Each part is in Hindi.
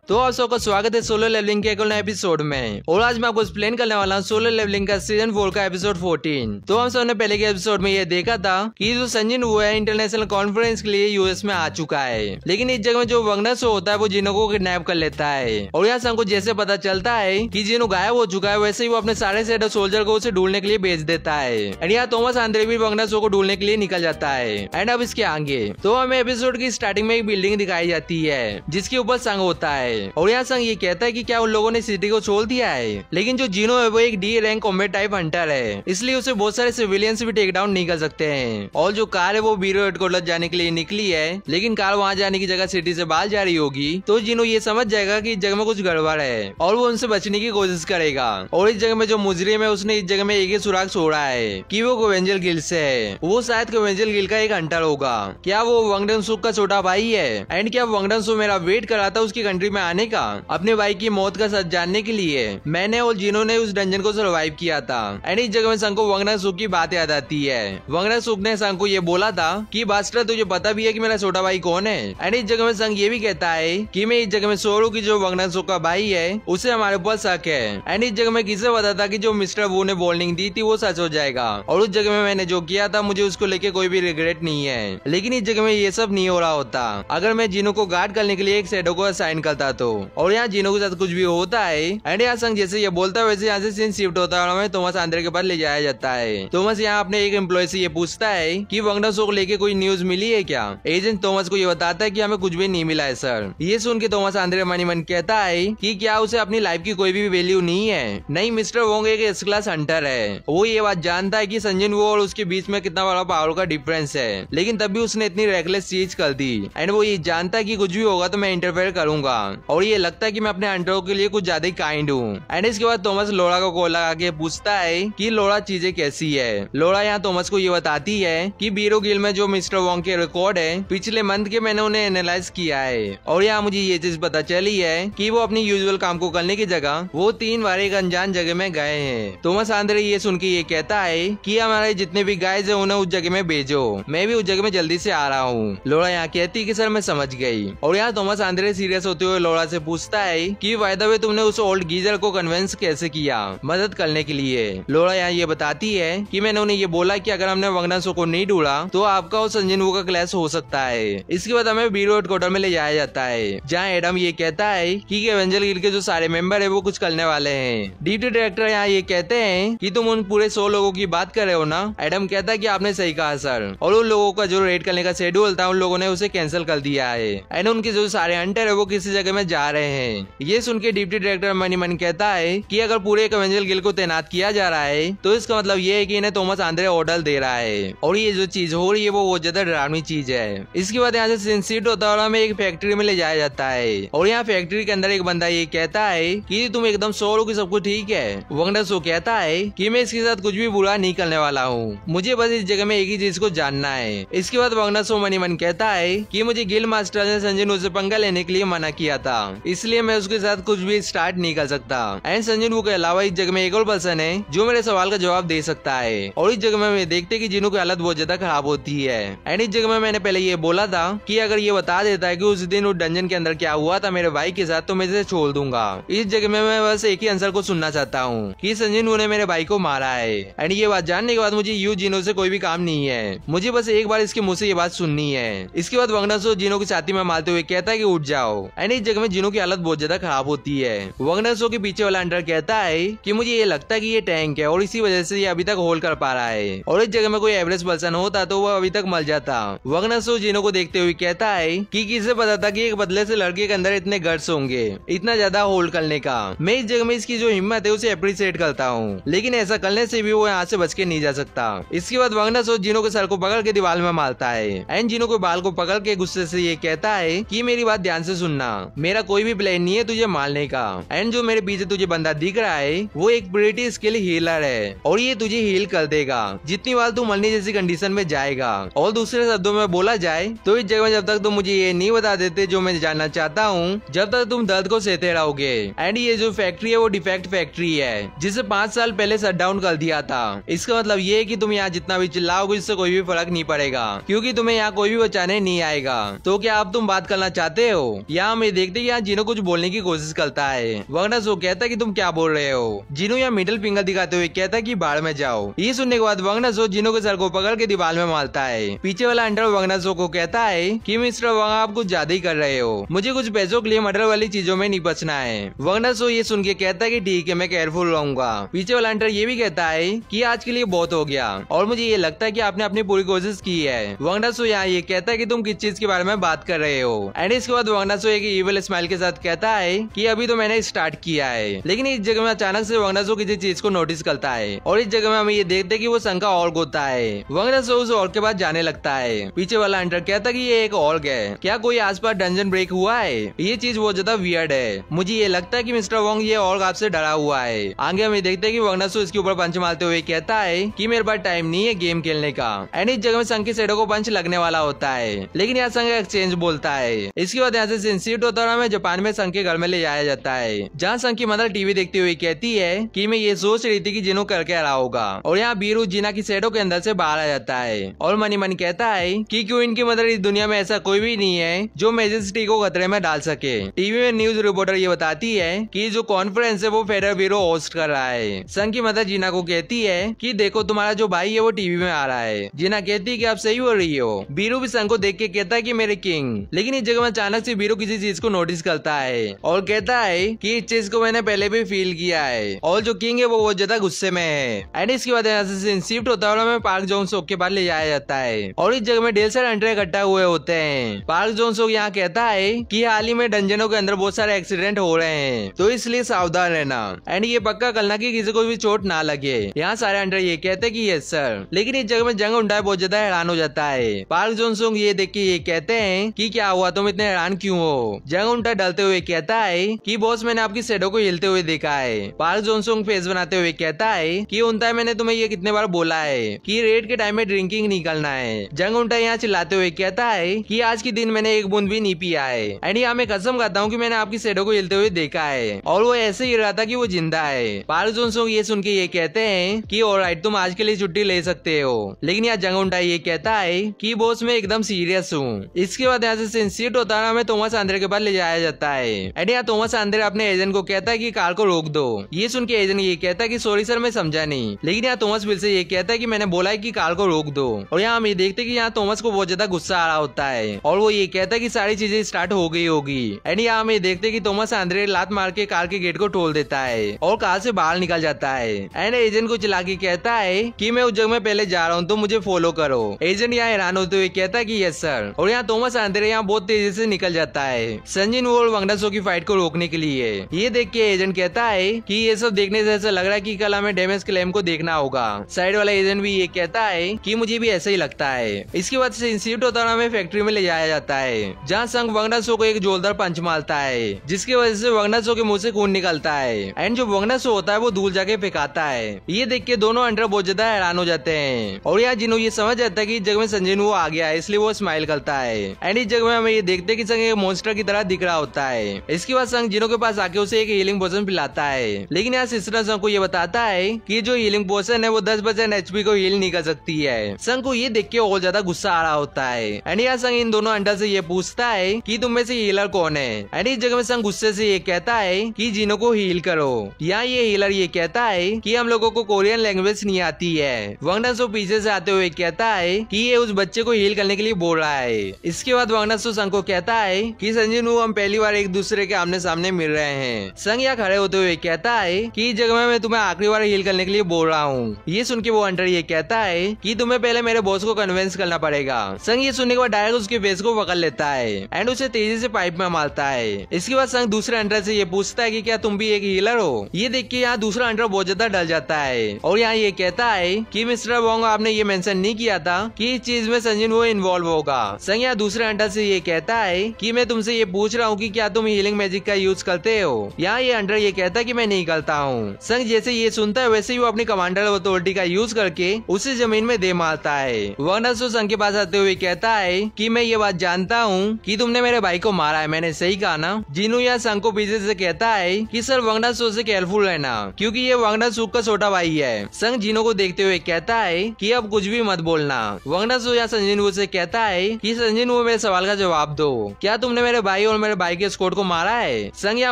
तो आप सबका स्वागत है सोलो लेवलिंग के एक नए एपिसोड में। और आज मैं आपको एक्सप्लेन करने वाला हूँ सोलो लेवलिंग का सीजन 4 का एपिसोड 14। तो हम सबने पहले के एपिसोड में ये देखा था कि जो संजिन वो है इंटरनेशनल कॉन्फ्रेंस के लिए यूएस में आ चुका है, लेकिन इस जगह में जो वंगनर शो होता है वो जिनो को किडनैप कर लेता है। और यहाँ से हमको जैसे पता चलता है कि जिनो गायब हो चुका है, वैसे ही वो अपने सारे शेडो सोल्जर को उसे ढूंढने के लिए भेज देता है। एंड यहाँ थॉमस आंद्रे भी वंगनर शो को ढूंढने के लिए निकल जाता है। एंड अब इसके आगे तो हमें एपिसोड की स्टार्टिंग में एक बिल्डिंग दिखाई जाती है जिसके ऊपर संग होता है। और यहाँ संग कहता है कि क्या उन लोगों ने सिटी को छोड़ दिया है, लेकिन जो जिनो है वो एक D rank combat type Hunter है, इसलिए उसे बहुत सारे सिविलियंस भी टेक डाउन नहीं कर सकते हैं। और जो कार है वो ब्यूरो हेडक्वार्टर जाने के लिए निकली है, लेकिन कार वहाँ जाने की जगह सिटी से बाहर जा रही होगी, तो जिनो ये समझ जाएगा कि इस जगह में कुछ गड़बड़ है और वो उनसे बचने की कोशिश करेगा। और इस जगह में जो मुजरिम है उसने इस जगह में एक ही सुराग छोड़ा है कि वो कोवेंजल गिल्ड से है। वो शायद कोवेंजल गिल्ड का एक हंटर होगा। क्या वो वंगडन सुक का छोटा भाई है? एंड क्या वंगडन सु मेरा वेट कर रहा था उसकी कंट्री में आने का अपने भाई की मौत का सच जानने के लिए? मैंने और जिनो ने उस डंजन को सर्वाइव किया था। एंड इस जगह में संग को वंगडन सुक की बात याद आती है। वंगडन सुक ने संग को ये बोला था कि बास्टर तुझे पता भी है कि मेरा छोटा भाई कौन है? एंड इस जगह में संग ये भी कहता है कि मैं इस जगह में सोरू की जो वंगडन सुक का भाई है उसे हमारे ऊपर शक है। एंड इस जगह में किसे पता था कि जो मिस्टर वो ने वार्निंग दी थी वो सच हो जाएगा। और उस जगह में मैंने जो किया था मुझे उसको लेके कोई भी रिग्रेट नहीं है। लेकिन इस जगह में ये सब नहीं हो रहा होता अगर मैं जिनो को गार्ड करने के लिए एक शैडो को असाइन करता तो। और यहाँ जिनो के साथ कुछ भी होता है। एंड यहाँ संग जैसे ये बोलता है वैसे यहाँ से सीन शिफ्ट होता है और हमें थॉमस आंद्रे के पास ले जाया जाता है। थॉमस यहाँ अपने एक एम्प्लॉय से ये पूछता है कि वंगडन शो को लेके कोई न्यूज मिली है क्या? एजेंट थॉमस को ये बताता है कि हमें कुछ भी नहीं मिला है सर। ये सुन के थॉमस आंद्रे मन मन कहता है कि क्या उसे अपनी लाइफ की कोई भी वैल्यू नहीं है? नहीं, मिस्टर वोंग एक एस क्लास हंटर है। वो ये बात जानता है कि संजिन वो और उसके बीच में कितना बड़ा पावर का डिफरेंस है, लेकिन तब भी उसने इतनी रेकलेस चीज कर दी। एंड वो ये जानता है कि कुछ भी होगा तो मैं इंटरफेयर करूंगा। और ये लगता है कि मैं अपने हंटरों के लिए कुछ ज्यादा काइंड हूँ। एंड इसके बाद थॉमस लोड़ा को कॉल लगा के पूछता है कि लोड़ा चीजें कैसी है। लोड़ा यहाँ थॉमस को ये बताती है कि बीरो गिल में जो मिस्टर वोंग के रिकॉर्ड है पिछले मंथ के मैंने उन्हें एनालाइज किया है। और यहाँ मुझे ये चीज पता चली है कि वो अपनी यूजुअल काम को करने की जगह वो 3 बार एक अनजान जगह में गए हैं। थॉमस आंद्रे ये सुन के ये कहता है कि हमारे जितने भी गाइज है उन्हें उस जगह में भेजो, मैं भी उस जगह में जल्दी से आ रहा हूँ। लोड़ा यहाँ कहती है कि सर मैं समझ गई। और यहाँ थॉमस आंद्रे सीरियस होते हुए लोड़ा से पूछता है कि बाय द वे तुमने उस ओल्ड गीजर को कन्विंस कैसे किया मदद करने के लिए? लोड़ा यहाँ ये बताती है कि मैंने उन्हें ये बोला कि अगर हमने वंगडन शो को नहीं ढूंढा तो आपका और संजिन वू का क्लैश हो सकता है। इसके बाद हमें ब्यूरो हेडक्वार्टर में ले जाया जाता है जहाँ एडम ये कहता है कि एवेंजर गिल्ड के जो सारे मेंबर है वो कुछ करने वाले हैं। डिप्टी डायरेक्टर यहाँ ये कहते हैं कि तुम उन पूरे 100 लोगों की बात कर रहे हो ना? एडम कहता है कि आपने सही कहा सर, और उन लोगों का जो रेड करने का शेड्यूल था उन लोगों ने उसे कैंसिल कर दिया है। एंड उनके जो सारे हंटर है वो किसी जगह में जा रहे हैं। ये सुन के डिप्टी डायरेक्टर मनी मन कहता है कि अगर पूरे एवेंजर गिल्ड को तैनात किया जा रहा है तो इसका मतलब ये है कि इन्हें थॉमस आंद्रे ऑर्डर दे रहा है। और ये जो चीज हो रही है वो ज्यादा डरावनी चीज है। इसके बाद यहाँ से सिंसिट होता है और हमें एक फैक्ट्री में ले जाया जाता है। और यहाँ फैक्ट्री के अंदर एक बंदा ये कहता है कि तुम एकदम श्योर हो कि सब कुछ ठीक है? वंगडन शो कहता है कि मैं इसके साथ कुछ भी बुरा नहीं करने वाला हूँ, मुझे बस इस जगह में एक ही चीज को जानना है। इसके बाद वंगडन शो मनी मन कहता है कि मुझे गिल्ड मास्टर ने संजिन से पंगा लेने के लिए मना किया था, इसलिए मैं उसके साथ कुछ भी स्टार्ट नहीं कर सकता। एंड संजिन वू के अलावा इस जगह में एक और पर्सन है जो मेरे सवाल का जवाब दे सकता है। और इस जगह में देखते कि जिनो की हालत बहुत ज्यादा खराब होती है। एंड इस जगह में मैंने पहले ये बोला था कि अगर ये बता देता है कि उस दिन उस डंजन के अंदर क्या हुआ था मेरे भाई के साथ तो मैं इसे छोड़ दूंगा। इस जगह में मैं बस एक ही आंसर को सुनना चाहता हूँ कि संजिन वू ने मेरे भाई को मारा है। एंड ये बात जानने के बाद मुझे यू जिनो से कोई भी काम नहीं है, मुझे बस एक बार इसके मुंह से ये बात सुननी है। इसके बाद वंगडन शो जिनो की छाती में मारते हुए कहता है कि उठ जाओ। एंड इस जगह में जिनो की हालत बहुत ज्यादा खराब होती है। वंगडन शो के पीछे वाला अंडर कहता है कि मुझे ये लगता है कि ये टैंक है और इसी वजह से ये अभी तक होल्ड कर पा रहा है, और इस जगह में कोई एवरेज पर्सन होता तो वो अभी तक मर जाता। वंगडन शो जिनो को देखते हुए कहता है कि किसे पता था कि एक बदले से लड़के के अंदर इतने गट्स होंगे इतना ज्यादा होल्ड करने का। मैं इस जगह में इसकी जो हिम्मत है उसे अप्रिशिएट करता हूँ, लेकिन ऐसा करने से भी वो यहाँ से बच के नहीं जा सकता। इसके बाद वंगडन शो जिनो के सर को पकड़ के दीवार में मारता है। एंड जिनो के बाल को पकड़ के गुस्से से ये कहता है कि मेरी बात ध्यान से सुनना, मेरा कोई भी प्लान नहीं है तुझे मारने का। एंड जो मेरे पीछे तुझे बंदा दिख रहा है वो एक प्रीटी स्किल हीलर है और ये तुझे हील कर देगा जितनी बार तू मरने जैसी कंडीशन में जाएगा। और दूसरे शब्दों में बोला जाए तो इस जगह में जब तक तुम मुझे ये नहीं बता देते जो मैं जानना चाहता हूँ, जब तक तुम दर्द को सहते रहोगे। एंड ये जो फैक्ट्री है वो डिफेक्ट फैक्ट्री है जिसे 5 साल पहले शट डाउन कर दिया था। इसका मतलब ये है कि तुम यहाँ जितना भी चिल्लाओगे इससे कोई भी फर्क नहीं पड़ेगा क्योंकि तुम्हें यहाँ कोई भी बचाने नहीं आएगा। तो क्या अब तुम बात करना चाहते हो? यहाँ मैं देखते कि यहाँ जिनो कुछ बोलने की कोशिश करता है। वगनस वो कहता है कि तुम क्या बोल रहे हो। जिनो यहाँ मिडिल फिंगर दिखाते हुए कहता है कि बाढ़ में जाओ। ये सुनने के बाद वगनस जिनो के सर को पकड़ के दीवार में मारता है। पीछे वाला अंडर वगनस को कहता है कि मिस्टर वंग आप कुछ ज्यादा ही कर रहे हो, मुझे कुछ पैसों के लिए मर्डर वाली चीजों में नहीं बचना है। वगनस ये सुन के कहता है कि ठीक है मैं केयरफुल रहूंगा। पीछे वाला अंडर ये भी कहता है कि आज के लिए बहुत हो गया और मुझे ये लगता है कि आपने अपनी पूरी कोशिश की है। वगनस यहाँ ये कहता है कि तुम किस चीज के बारे में बात कर रहे हो। एंड इसके बाद वगनस एक इविल स्माइल के साथ कहता है कि अभी तो मैंने स्टार्ट किया है। लेकिन इस जगह में अचानक से वगनस किसी चीज को नोटिस करता है और इस जगह में हमें ये देखते कि वो संग का ऑर्ग होता है। वगनस उस ऑर्ग के बाद जाने लगता है। पीछे वाला अंडर कहता कि ये एक ऑर्ग है, क्या कोई आसपास डंजन ब्रेक हुआ है? ये चीज बहुत ज्यादा वियर्ड है, मुझे ये लगता है कि मिस्टर वोंग ये ऑर्ग आपसे डरा हुआ है। आगे हमें देखते कि वगनस इसके ऊपर पंच मारते हुए कहता है कि मेरे पास टाइम नहीं है गेम खेलने का। एंड इस जगह में संग की शैडो को पंच लगने वाला होता है लेकिन यहाँ संग एक्सचेंज बोलता है। इसके बाद यहाँ से सिंसिट होता है और हमें जापान में संग के घर में ले जाया जाता है जहाँ संग की मदर टीवी देखते हुए कहती है कि मैं ये सोच रही थी कि जिनो कर क्या रहा होगा। और यहाँ बीरू जीना की शैडो के अंदर से बाहर आ जाता है और मनी मन कहता है कि क्यों इनकी मदर इस दुनिया में ऐसा कोई भी नहीं है जो मैजेस्टी को खतरे में डाल सके। टीवी में न्यूज रिपोर्टर ये बताती है कि जो कॉन्फ्रेंस है वो फेडरल ब्यूरो होस्ट कर रहा है। संग की मदर जीना को कहती है कि देखो तुम्हारा जो भाई है वो टीवी में आ रहा है। जीना कहती है कि आप सही हो रही हो। बीरू भी संग को देख के कहता है कि मेरे किंग। लेकिन इस जगह में अचानक से बीरू किसी चीज को नोटिस करता है और कहता है कि इस चीज को मैंने पहले भी फील किया है और जो किंग है वो बहुत ज्यादा गुस्से में है। एंड इसके बाद यहाँ से शिफ्ट होता है और हमें पार्क जोन सोक के पास ले जाया जाता है और इस जगह में ढेर सारे अंडर इकट्ठा हुए होते हैं। पार्क जोन सोक यहाँ कहता है कि हाल ही में डंजनों के अंदर बहुत सारे एक्सीडेंट हो रहे हैं तो इसलिए सावधान रहना एंड ये पक्का करना कि किसी को भी चोट ना लगे। यहाँ सारे अंडर ये कहते हैं कि यस सर। लेकिन इस जगह में जंग उंडा बहुत ज्यादा हैरान हो जाता है। पार्क जोन सोक ये देख के ये कहते हैं कि क्या हुआ, तुम इतने हैरान क्यों हो? जंग उंडा डलते हुए कहता है कि बॉस मैंने आपकी शैडो को हिलते हुए देखा है। पार्क जोन सोक फेस बनाते हुए कहता है कि उनता मैंने तुम्हें ये कितने बार बोला है कि रेड के टाइम में ड्रिंकिंग नहीं करना है। जंग उंटा यहाँ चिल्लाते हुए कहता है कि आज के दिन मैंने एक बूंद भी नहीं पिया है। एंड यहाँ मैं कसम खाता हूँ कि मैंने आपकी शैडो को हिलते हुए देखा है और वो ऐसे ही रहा था कि वो जिंदा है। पार्क जोन सोक ये सुन के ये कहते हैं कि ऑलराइट तुम आज के लिए छुट्टी ले सकते हो। लेकिन यहाँ जंग उंटा ये कहता है कि बॉस मैं एकदम सीरियस हूँ। इसके बाद यहाँ से सिंसिट होता है, हमें थॉमस आंद्रे के पास ले जाया जाता है। एंड यहाँ थॉमस आंद्रे अपने एजेंट को कहता है कि कार को रोक दो। ये सुन के एजेंट ये कहता है कि सॉरी सर मैं समझा नहीं। लेकिन यहाँ थॉमस फिर से ये कहता है कि मैंने बोला है कि कार को रोक दो। और यहाँ हम ये देखते हैं कि यहाँ थॉमस को बहुत ज्यादा गुस्सा आ रहा होता है और वो ये कहता है कि सारी चीजें स्टार्ट हो गई होगी। एंड यहाँ हम ये देखते हैं कि थॉमस आंद्रे लात मार के कार के गेट को तोड़ देता है और कार से बाहर निकल जाता है। एंड एजेंट को चिल्ला के कहता है कि मैं उस जगह में पहले जा रहा हूँ तो मुझे फॉलो करो। एजेंट यहाँ हैरान होते हुए कहता है कि यस सर। और यहाँ थॉमस आंद्रे यहाँ बहुत तेजी से निकल जाता है संजिन वोल वंगडासो की फाइट को रोकने के लिए। ये देख के एजेंट कहता है कि ये सब देखने से ऐसा लग रहा है कि कल हमें डैमेज क्लेम को देखना होगा। साइड वाला एजेंट भी ये कहता है कि मुझे भी ऐसा ही लगता है। इसके बाद से इंस्टीट्यूट होता है, हमें फैक्ट्री में ले जाया जाता है जहाँ संग वंगडासो को एक जोरदार पंच मारता है जिसकी वजह से वंगडासो के मुंह से खून निकलता है। एंड जो वंगडासो होता है वो धूल जाके फेंकाता है। ये देख के दोनों अंडर बहुत ज्यादा हैरान हो जाते हैं और यहाँ जिन्हों ये समझ जाता है कि इस जगह में संजय वो आ गया है इसलिए वो स्माइल करता है। एंड इस जगह में हमें ये देखते हैं कि संग एक मॉन्स्टर की तरह दिख रहा होता है। इसके बाद संग जिनो के पास आके उसे एक हीलिंग पोशन पिलाता है। लेकिन यहाँ सिस्टर संग को ये बताता है कि जो हीलिंग पोशन है वो 10% एचपी को हील नहीं कर सकती है। संग को ये देख के और ज्यादा गुस्सा आ रहा होता है। एंड यहाँ संग इन दोनों अंडर से ये पूछता है कि तुम में से हीलर कौन है। एंड इस जगह में संग गुस्से से ये कहता है कि जिनो को हील करो। यहाँ ये हीलर ये कहता है कि हम लोगों को कोरियन लैंग्वेज नहीं आती है। वंगडासो पीछे से आते हुए कहता है कि ये उस बच्चे को हील करने के लिए बोल रहा है। इसके बाद वंगडासो संग को कहता है कि संजिनू हम पहली बार एक दूसरे के आमने सामने मिल रहे हैं। संग यहाँ खड़े होते हुए कहता है कि इस जगह में मैं तुम्हें आखिरी बार हील करने के लिए बोल रहा हूँ। ये सुन के वो अंडर ये कहता है कि तुम्हें पहले मेरे बॉस को कन्विंस करना पड़ेगा। संग ये सुनने के बाद डायरेक्ट उसके फेस को पकड़ लेता है एंड उसे तेजी से पाइप में मारता है। इसके बाद संग दूसरे अंडर से ये पूछता है कि क्या तुम भी एक हीलर हो। ये देख के यहाँ दूसरा अंडर बहुत ज्यादा डर जाता है और यहाँ ये कहता है कि मिस्टर वोंग आपने ये मेंशन नहीं किया था कि इस चीज में संजिन वो इन्वॉल्व होगा। संग यहाँ दूसरे अंडर से ये कहता है कि मैं तुमसे ये पूछ पूछ रहा हूँ कि क्या तुम हीलिंग मैजिक का यूज करते हो। यहाँ ये अंडर ये कहता है कि मैं नहीं करता हूँ। संग जैसे ये सुनता है वैसे ही वो अपनी कमांडर अथॉरिटी का यूज करके उसे जमीन में दे मारता है। वंगनासो संग के पास आते हुए कहता है कि मैं ये बात जानता हूँ कि तुमने मेरे भाई को मारा है, मैंने सही कहा ना। जिनू या संग को पीछे से कहता है कि सर वंगनासो से केयरफुल रहना क्योंकि ये वंगनासो का छोटा भाई है। संग जिनो को देखते हुए कहता है कि अब कुछ भी मत बोलना। वंगनासो या संजिनवू से कहता है कि संजिनवू मेरे सवाल का जवाब दो, क्या तुमने मेरे भाई और मेरे भाई के स्क्वाड को मारा है। संग या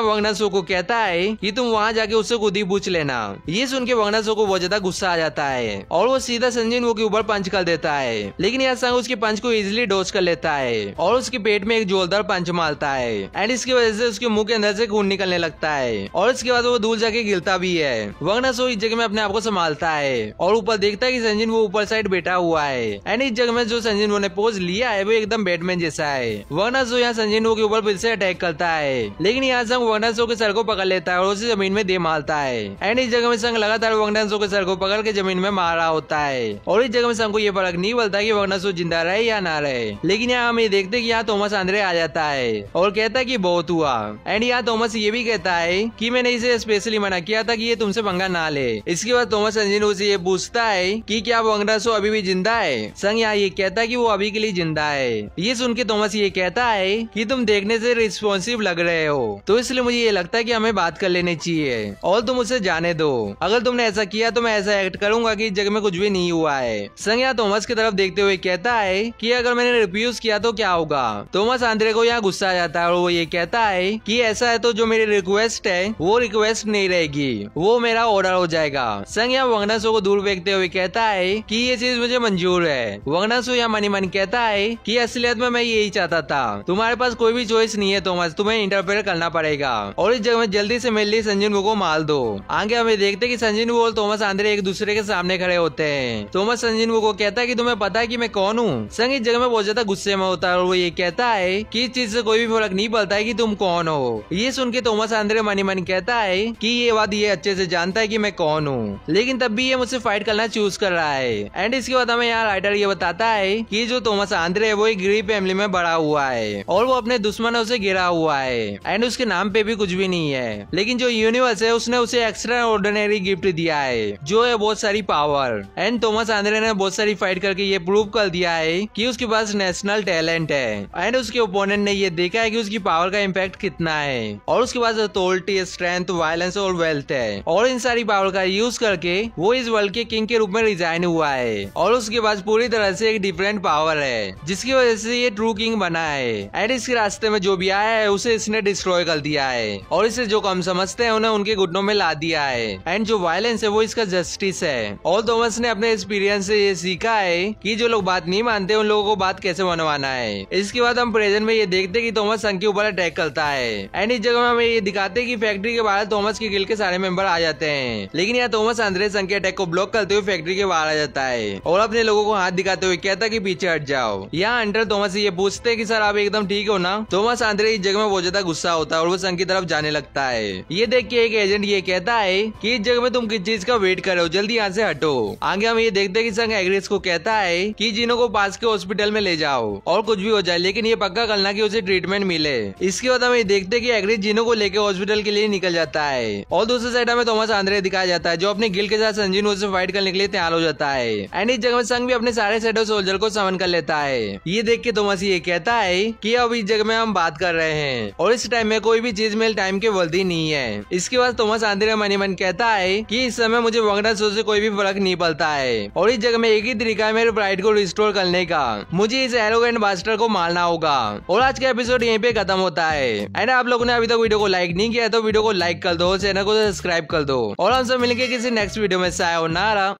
वंगनासो को कहता है कि तुम वहाँ जाके उससे खुद ही पूछ लेना। ये सुन के वंगनासो को बहुत ज्यादा गुस्सा आ जाता है और वो सीधा संजिनवू के ऊपर पंच कर देता है, लेकिन यह संग उसके पंच को इजिली डॉज कर लेता है और उसके पेट में एक जोरदार पंच मारता है एंड इसकी वजह से उसके मुंह के अंदर से खून निकलने लगता है और इसके बाद वो दूर जाके गिरता भी है। वंगनासो इस जगह में अपने आप को संभालता है और ऊपर देखता है कि संजिनवू ऊपर साइड बैठा हुआ है एंड इस जगह में जो संजिनवू ने पोज लिया है वो एकदम बैटमैन जैसा है। वंगनासो यहाँ संजिनवू के ऊपर फिर से अटैक करता है, लेकिन यहाँ संग वंगनासो के सर को पकड़ लेता है और उसे जमीन में दे मारता है एंड इस जगह में संग लगातार वंगनासो के सर को पकड़ के जमीन में मार रहा होता है और इस जगह में संग को ये फर्क नहीं पड़ता कि वंगनासो जिंदा रहे या ना रहे। लेकिन यहाँ हम ये देखते कि यहाँ थॉमस आंद्रे आ जाता है और कहता है कि बहुत हुआ एंड यहाँ थॉमस ये भी कहता है कि मैंने इसे स्पेशली मना किया था कि ये तुमसे पंगा ना ले। इसके बाद थॉमस संजिनवू से ये पूछता है कि क्या वंगनासो अभी भी जिंदा है। संग यहाँ ये कहता है कि वो अभी के लिए जिंदा है। ये सुन के थॉमस ये कहता है कि तुम देखने से रिस्पॉन्सिव लग रहे हो, तो इसलिए मुझे ये लगता है कि हमें बात कर लेनी चाहिए और तुम उसे जाने दो। अगर तुमने ऐसा किया तो मैं ऐसा एक्ट करूंगा कि इस जगह में कुछ भी नहीं हुआ है। संग यहाँ थॉमस की तरफ देखते हुए कहता है कि अगर मैंने रिफ्यूज किया तो क्या होगा। थॉमस आंद्रे को यहाँ गुस्सा आ जाता है और वो ये कहता है कि ऐसा है तो जो मेरी रिक्वेस्ट है वो रिक्वेस्ट नहीं रहेगी, वो मेरा ऑर्डर हो जाएगा। संग यहाँ वंगनासो को दूर देखते हुए कहता है कि ये चीज मुझे मंजूर है। वंगनासो यहाँ मनी मन कहता है कि असलियत में मैं यही चाहता था, तुम्हारे पास कोई भी चॉइस नहीं है थॉमस, तुम्हें इंटरफेयर करना पड़ेगा और इस जगह में जल्दी से मेरे लिए संजिनवू को मार दो। आगे हमें देखते कि संजिनवू और थॉमस आंद्रे एक दूसरे के सामने खड़े होते हैं। थॉमस संजिनवू को कहता है कि तुम्हें पता है कि मैं कौन हूँ। संग इस जगह में बहुत ज्यादा गुस्से में होता है और वो ये कहता है कि इस चीज से कोई भी फर्क नहीं पड़ता है कि तुम कौन हो। ये सुन के थॉमस आंद्रे मनी मन कहता है कि ये बात ये अच्छे से जानता है कि मैं कौन हूँ, लेकिन तब भी ये मुझसे फाइट करना चूज कर रहा है। एंड इसके बाद हमें यहाँ राइटर ये बताता है कि जो थॉमस आंद्रे है वो एक गरीब फैमिली में बड़ा हुआ है और वो अपने दुश्मनों से घिरा हुआ है एंड उसके नाम पे भी कुछ भी नहीं है, लेकिन जो यूनिवर्स है उसने उसे एक्स्ट्रा ऑर्डिनरी गिफ्ट दिया है जो है बहुत सारी पावर। एंड थॉमस आंद्रे ने बहुत सारी फाइट करके ये प्रूव कर दिया है कि उसके पास नेशनल टैलेंट है एंड उसके ओपोनेंट ने ये देखा है कि उसकी पावर का इम्पैक्ट कितना है और उसके पास अथॉरिटी, स्ट्रेंथ, वायलेंस और वेल्थ है और इन सारी पावर का यूज करके वो इस वर्ल्ड के किंग के रूप में रिजाइन हुआ है और उसके पास पूरी तरह से एक डिफरेंट पावर है जिसकी वजह से ये ट्रू किंग बना है एंड इसके रास्ते में जो भी आया है उसे इसने डिस्ट्रॉय कर दिया है और इसे जो कम समझते हैं उन्हें उनके घुटनों में ला दिया है एंड जो वायलेंस है वो इसका जस्टिस है। और थॉमस ने अपने एक्सपीरियंस से ये सीखा है कि जो लोग बात नहीं मानते उन लोगों को बात कैसे मनवाना है। इसके बाद हम प्रेजेंट में ये देखते कि थॉमस संग के ऊपर अटैक करता है एंड इस जगह में हमें ये दिखाते हैं कि फैक्ट्री के बाहर थॉमस के गिल्ड के सारे मेंबर आ जाते हैं, लेकिन यहाँ थॉमस आंद्रे संग के अटैक को ब्लॉक करते हुए फैक्ट्री के बाहर आ जाता है और अपने लोगों को हाथ दिखाते हुए कहता है कि पीछे हट जाओ। यहाँ अंडर थॉमस से ये पूछते हैं कि सर आप एकदम ठीक हो ना। थॉमस आंद्रे इस जगह में बहुत ज्यादा गुस्सा होता है और वो संग की तरफ जाने लगता है। ये देख के एक एजेंट ये कहता है कि इस जगह में तुम किस चीज का वेट कर रहे हो, जल्दी यहाँ से हटो। आगे हम ये देखते हैं कि संग एग्रेस को कहता है कि जिनो को पास के हॉस्पिटल में ले जाओ और कुछ भी हो जाए लेकिन ये पक्का करना कि उसे ट्रीटमेंट मिले। इसके बाद हम ये देखते हैं कि एग्रेस जिनो को लेकर हॉस्पिटल के लिए निकल जाता है और दूसरी साइड हमें थॉमस आंद्रे दिखाया जाता है जो अपने गिल्ड के साथ संजिनवू से फाइट करने के लिए तैयार हो जाता है एंड इस जगह में संग भी अपने सारे शैडो सोल्जर को समन कर लेता है। ये देख के थॉमस ये कहता है कि अब इस जगह में हम बात कर रहे हैं और इस टाइम में कोई भी चीज मेरे टाइम के वर्दी नहीं है। इसके बाद थॉमस आंद्रे मनी मन कहता है कि इस समय मुझे वंगनासो से कोई भी फर्क नहीं पड़ता है और इस जगह में एक ही तरीका है मेरे प्राइड को रिस्टोर करने का, मुझे इस एरोगेंट बास्टर को मारना होगा। और आज का एपिसोड यहीं पे खत्म होता है एंड आप लोगों ने अभी तक वीडियो को लाइक नहीं किया तो वीडियो को लाइक कर दो, चैनल को सब्सक्राइब कर दो और हम सब मिलेंगे किसी नेक्स्ट वीडियो में। सायोनारा।